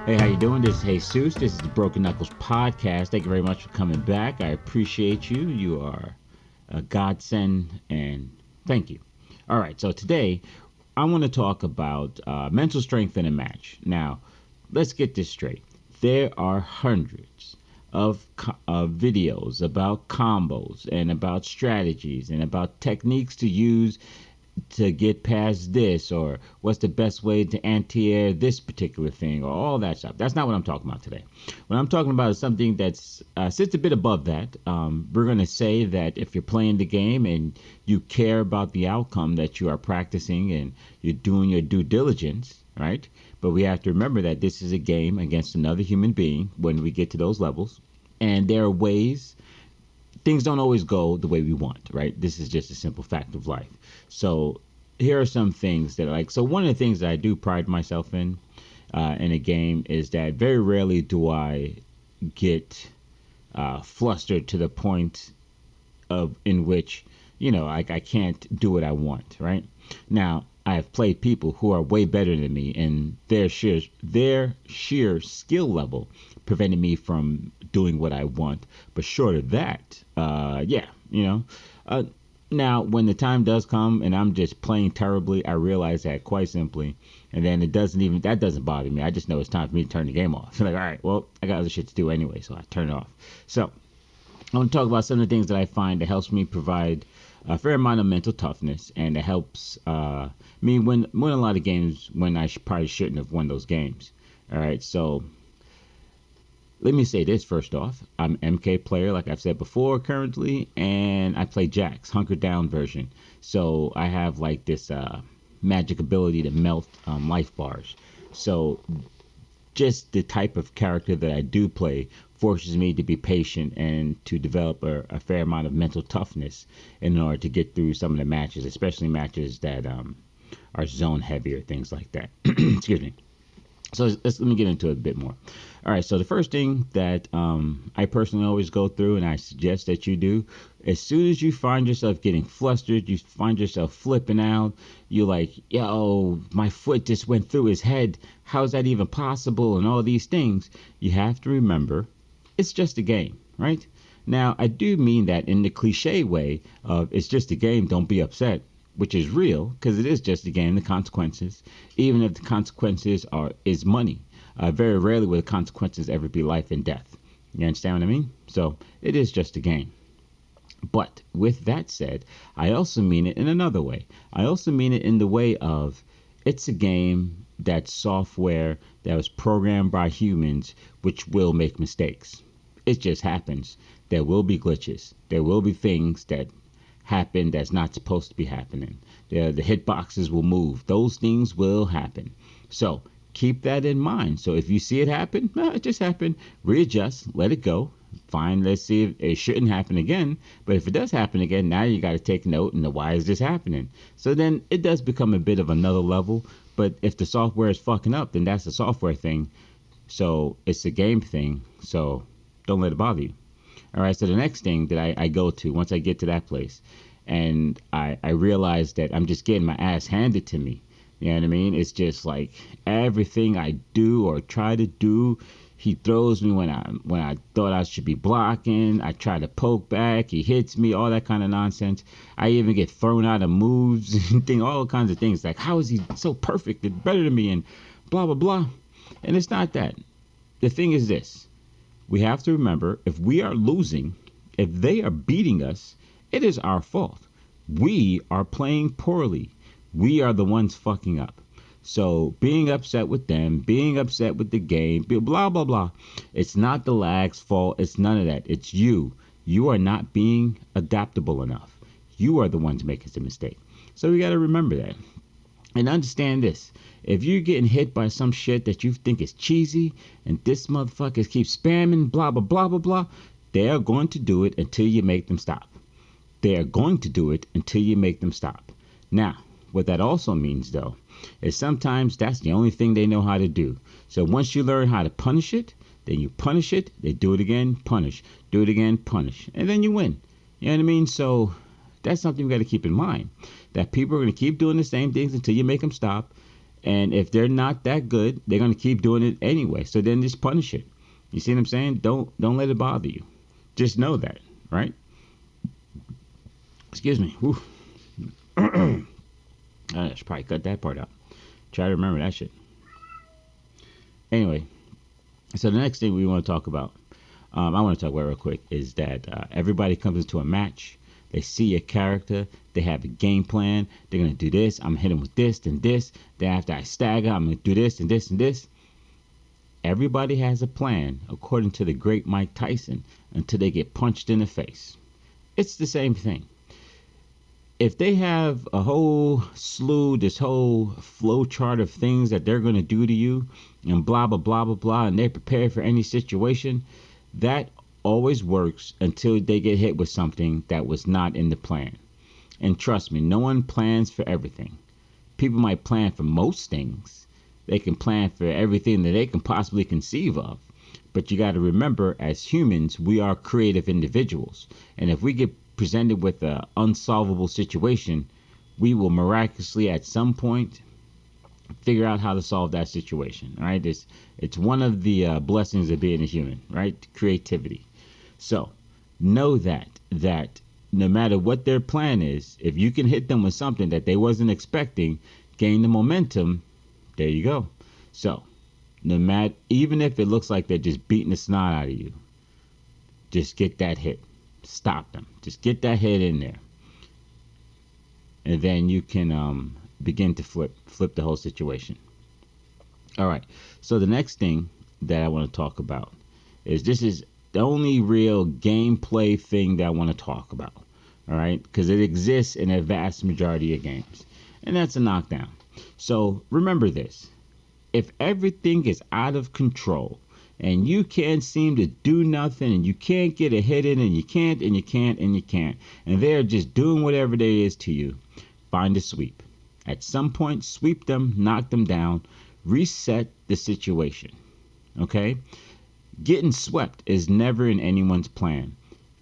Hey, how you doing? This is Jesus. This is the Broken Knuckles podcast. Thank you very much for coming back. I appreciate you. You are a godsend, and thank you. All right, so today I want to talk about mental strength in a match. Now, let's get this straight. There are hundreds of videos about combos and about strategies and about techniques to use to get past this, or what's the best way to anti-air this particular thing, or all that stuff. That's not what I'm talking about today. What I'm talking about is something that's sits a bit above that. We're going to say that if you're playing the game and you care about the outcome, that you are practicing and you're doing your due diligence, right? But we have to remember that this is a game against another human being when we get to those levels. And there are ways things don't always go the way we want, right? This is just a simple fact of life. So here are some things that like. So one of the things that I do pride myself in a game is that very rarely do I get flustered to the point of in which I can't do what I want, right? Now I have played people who are way better than me, and their sheer skill level prevented me from doing what I want. But short of that, yeah, Uh, now, when the time does come and I'm just playing terribly, I realize that quite simply, and then that doesn't bother me. I just know it's time for me to turn the game off. Like, all right, well, I got other shit to do anyway, so I turn it off. So I want to talk about some of the things that I find that helps me provide a fair amount of mental toughness, and it helps me win a lot of games when I probably shouldn't have won those games. All right, so let me say this first off. I'm MK player, like I've said before, currently, and I play Jax, hunkered down version. So I have like this magic ability to melt life bars. So just the type of character that I do play forces me to be patient and to develop a fair amount of mental toughness in order to get through some of the matches, especially matches that are zone heavy or things like that. Excuse me. So let me get into it a bit more. All right. So the first thing that I personally always go through, and I suggest that you do, as soon as you find yourself getting flustered, you find yourself flipping out, you're like, yo, my foot just went through his head. How's that even possible? And all these things. You have to remember, it's just a game, right? Now, I do mean that in the cliche way of it's just a game, don't be upset, which is real because it is just a game, the consequences, even if the consequences is money. Very rarely will the consequences ever be life and death. You understand what I mean? So it is just a game. But with that said, I also mean it in another way. I also mean it in the way of it's a game that's software that was programmed by humans, which will make mistakes. It just happens. There will be glitches. There will be things that happen that's not supposed to be happening. The hitboxes will move. Those things will happen. So keep that in mind. So if you see it happen, it just happened. Readjust, let it go. Fine, let's see if it shouldn't happen again. But if it does happen again, now you got to take note and why is this happening? So then it does become a bit of another level. But if the software is fucking up, then that's a software thing. So it's a game thing. So don't let it bother you. All right. So the next thing that I go to once I get to that place, and I realize that I'm just getting my ass handed to me. You know what I mean? It's just like everything I do or try to do, he throws me when I thought I should be blocking. I try to poke back. He hits me. All that kind of nonsense. I even get thrown out of moves and all kinds of things. Like, how is he so perfect and better than me and blah blah blah. And it's not that. The thing is this: we have to remember if we are losing, if they are beating us, it is our fault. We are playing poorly. We are the ones fucking up. So being upset with them, being upset with the game, blah, blah, blah. It's not the lag's fault. It's none of that. It's you. You are not being adaptable enough. You are the ones making the mistake. So we got to remember that. And understand this. If you're getting hit by some shit that you think is cheesy and this motherfucker keeps spamming blah, blah, blah, blah, blah, they are going to do it until you make them stop. They are going to do it until you make them stop. Now, what that also means, though, is sometimes that's the only thing they know how to do. So once you learn how to punish it, then you punish it, they do it again, punish, do it again, punish, and then you win. You know what I mean? So that's something we got to keep in mind, that people are going to keep doing the same things until you make them stop. And if they're not that good, they're going to keep doing it anyway. So then just punish it. You see what I'm saying? Don't let it bother you. Just know that, right? Excuse me. I should probably cut that part out. Try to remember that shit. Anyway, so the next thing we want to talk about, I want to talk about real quick, is that everybody comes into a match. They see a character. They have a game plan. They're going to do this. I'm hitting with this, then this. Then after I stagger, I'm going to do this and this and this. Everybody has a plan, according to the great Mike Tyson, until they get punched in the face. It's the same thing. If they have a whole slew, this whole flow chart of things that they're going to do to you, and blah, blah, blah, blah, blah, and they're prepared for any situation, that always works until they get hit with something that was not in the plan. And trust me, no one plans for everything. People might plan for most things. They can plan for everything that they can possibly conceive of. But you got to remember, as humans, we are creative individuals. And if we get presented with an unsolvable situation, we will miraculously at some point figure out how to solve that situation. All right, it's one of the blessings of being a human, right? Creativity. So know that no matter what their plan is, if you can hit them with something that they wasn't expecting, gain the momentum, there you go. So no matter, even if it looks like they're just beating the snot out of you, just get that hit. Stop them. Just get that hit in there, and then you can begin to flip the whole situation. All right. So the next thing that I want to talk about is, this is the only real gameplay thing that I want to talk about. All right, because it exists in a vast majority of games, and that's a knockdown. So remember this: if everything is out of control, and you can't seem to do nothing, and you can't get a hit in, and you can't, and you can't, and you can't, and they're just doing whatever there is to you, find a sweep. At some point, sweep them, knock them down, reset the situation. Okay? Getting swept is never in anyone's plan.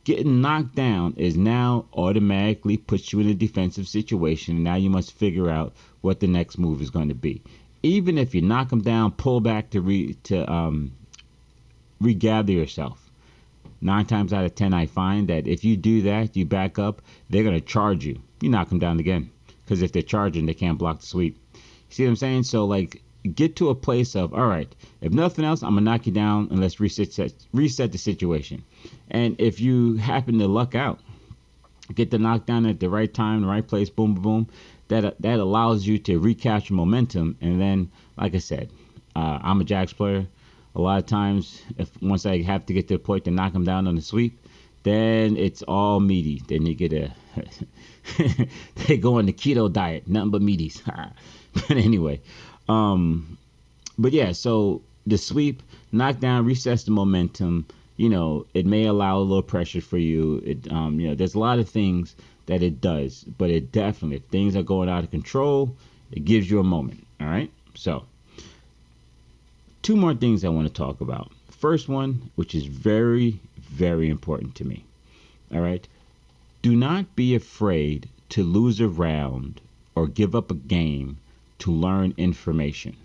Getting knocked down is now automatically puts you in a defensive situation. Now you must figure out what the next move is going to be. Even if you knock them down, pull back to regather yourself. 9 times out of 10, I find that if you do that, you back up, they're going to charge you. You knock them down again. Because if they're charging, they can't block the sweep. You see what I'm saying? So, like, get to a place of, all right, if nothing else, I'm going to knock you down and let's reset the situation. And if you happen to luck out, get the knockdown at the right time, the right place, boom, boom, boom, that allows you to recapture momentum. And then, like I said, I'm a Jax player. A lot of times, once I have to get to the point to knock them down on the sweep, then it's all meaty. Then you get they go on the keto diet, nothing but meaties. But anyway, but yeah, so the sweep, knockdown, resets the momentum. It may allow a little pressure for you. There's a lot of things that it does, but it definitely, if things are going out of control, it gives you a moment. All right, so 2 more things I want to talk about. First one, which is very, very important to me. All right. Do not be afraid to lose a round or give up a game to learn information.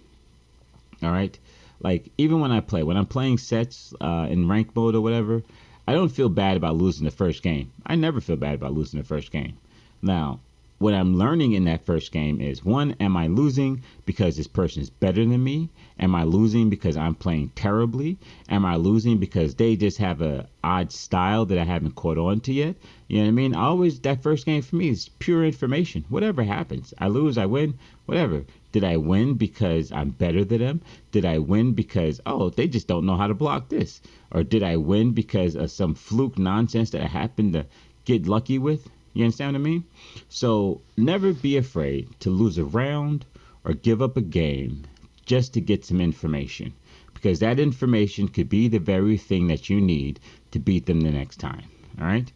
All right. Like, even when I'm playing sets in rank mode or whatever, I don't feel bad about losing the first game. I never feel bad about losing the first game. Now, what I'm learning in that first game is, 1, am I losing because this person is better than me? Am I losing because I'm playing terribly? Am I losing because they just have a odd style that I haven't caught on to yet? You know what I mean? That first game for me is pure information. Whatever happens, I lose, I win, whatever. Did I win because I'm better than them? Did I win because, they just don't know how to block this? Or did I win because of some fluke nonsense that I happened to get lucky with? You understand what I mean? So never be afraid to lose a round or give up a game just to get some information, because that information could be the very thing that you need to beat them the next time. All right?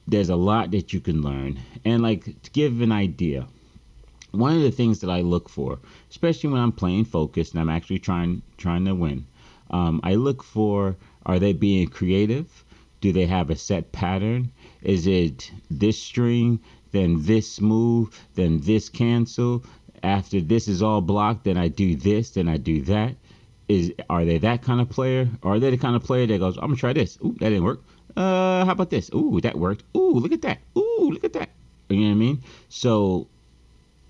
There's a lot that you can learn. And, like, to give an idea, one of the things that I look for, especially when I'm playing focused and I'm actually trying to win, I look for, are they being creative? Do they have a set pattern? Is it this string, then this move, then this cancel? After this is all blocked, then I do this, then I do that. Are they that kind of player? Or are they the kind of player that goes, I'm gonna try this. Ooh, that didn't work. How about this? Ooh, that worked. Ooh, look at that. Ooh, look at that. You know what I mean? So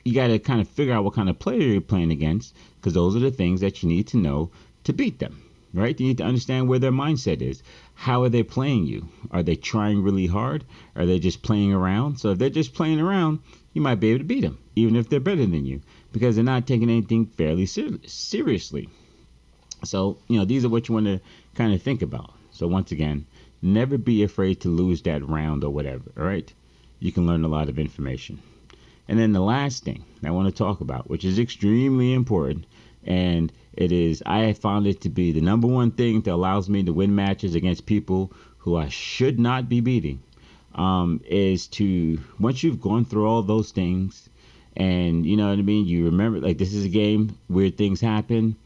you got to kind of figure out what kind of player you're playing against, because those are the things that you need to know to beat them, right? You need to understand where their mindset is. How are they playing you? Are they trying really hard? Are they just playing around? So if they're just playing around, you might be able to beat them, even if they're better than you, because they're not taking anything fairly seriously. So, these are what you want to kind of think about. So once again, never be afraid to lose that round or whatever, all right? You can learn a lot of information. And then the last thing I want to talk about, which is extremely important, and I have found it to be the number one thing that allows me to win matches against people who I should not be beating, is to, once you've gone through all those things, and you know what I mean, you remember, like, this is a game, weird things happen.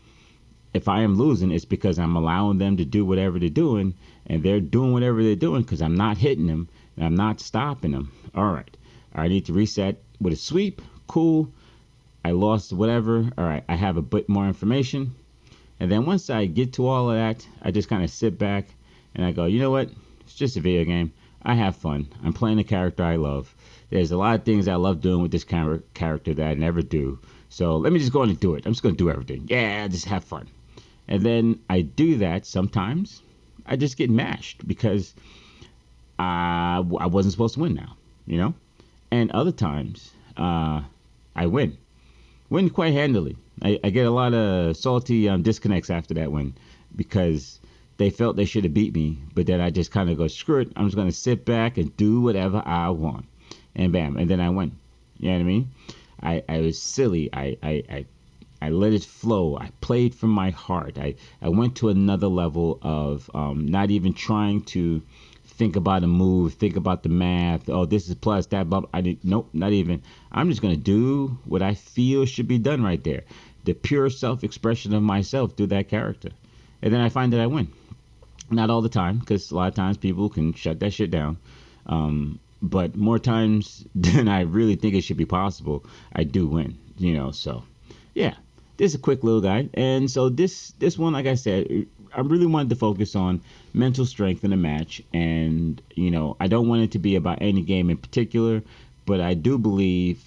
If I am losing, it's because I'm allowing them to do whatever they're doing, and they're doing whatever they're doing because I'm not hitting them and I'm not stopping them. All right. I need to reset with a sweep. Cool. I lost whatever. All right. I have a bit more information. And then once I get to all of that, I just kind of sit back and I go, you know what? It's just a video game. I have fun. I'm playing a character I love. There's a lot of things I love doing with this character that I never do. So let me just go on and do it. I'm just going to do everything. Yeah, just have fun. And then I do that. Sometimes I just get mashed because I wasn't supposed to win now, you know? And other times I win quite handily. I get a lot of salty disconnects after that win because they felt they should have beat me, but then I just kind of go, screw it, I'm just going to sit back and do whatever I want. And bam, and then I win. You know what I mean? I was silly. I let it flow. I played from my heart. I went to another level of not even trying to think about a move, think about the math. Oh, this is plus that. Blah. Nope, not even. I'm just gonna do what I feel should be done right there. The pure self-expression of myself through that character, and then I find that I win. Not all the time, because a lot of times people can shut that shit down. But more times than I really think it should be possible, I do win. So yeah, this is a quick little guide. And so this one, like I said, I really wanted to focus on mental strength in a match. And I don't want it to be about any game in particular, but I do believe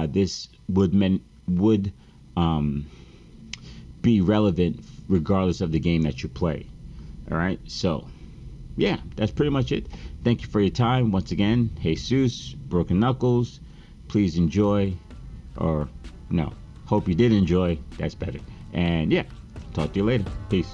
this would be relevant regardless of the game that you play. All right, so yeah, that's pretty much it. Thank you for your time. Once again, Jesus, Broken Knuckles. Please enjoy, or no, hope you did enjoy. That's better. And yeah, talk to you later. Peace.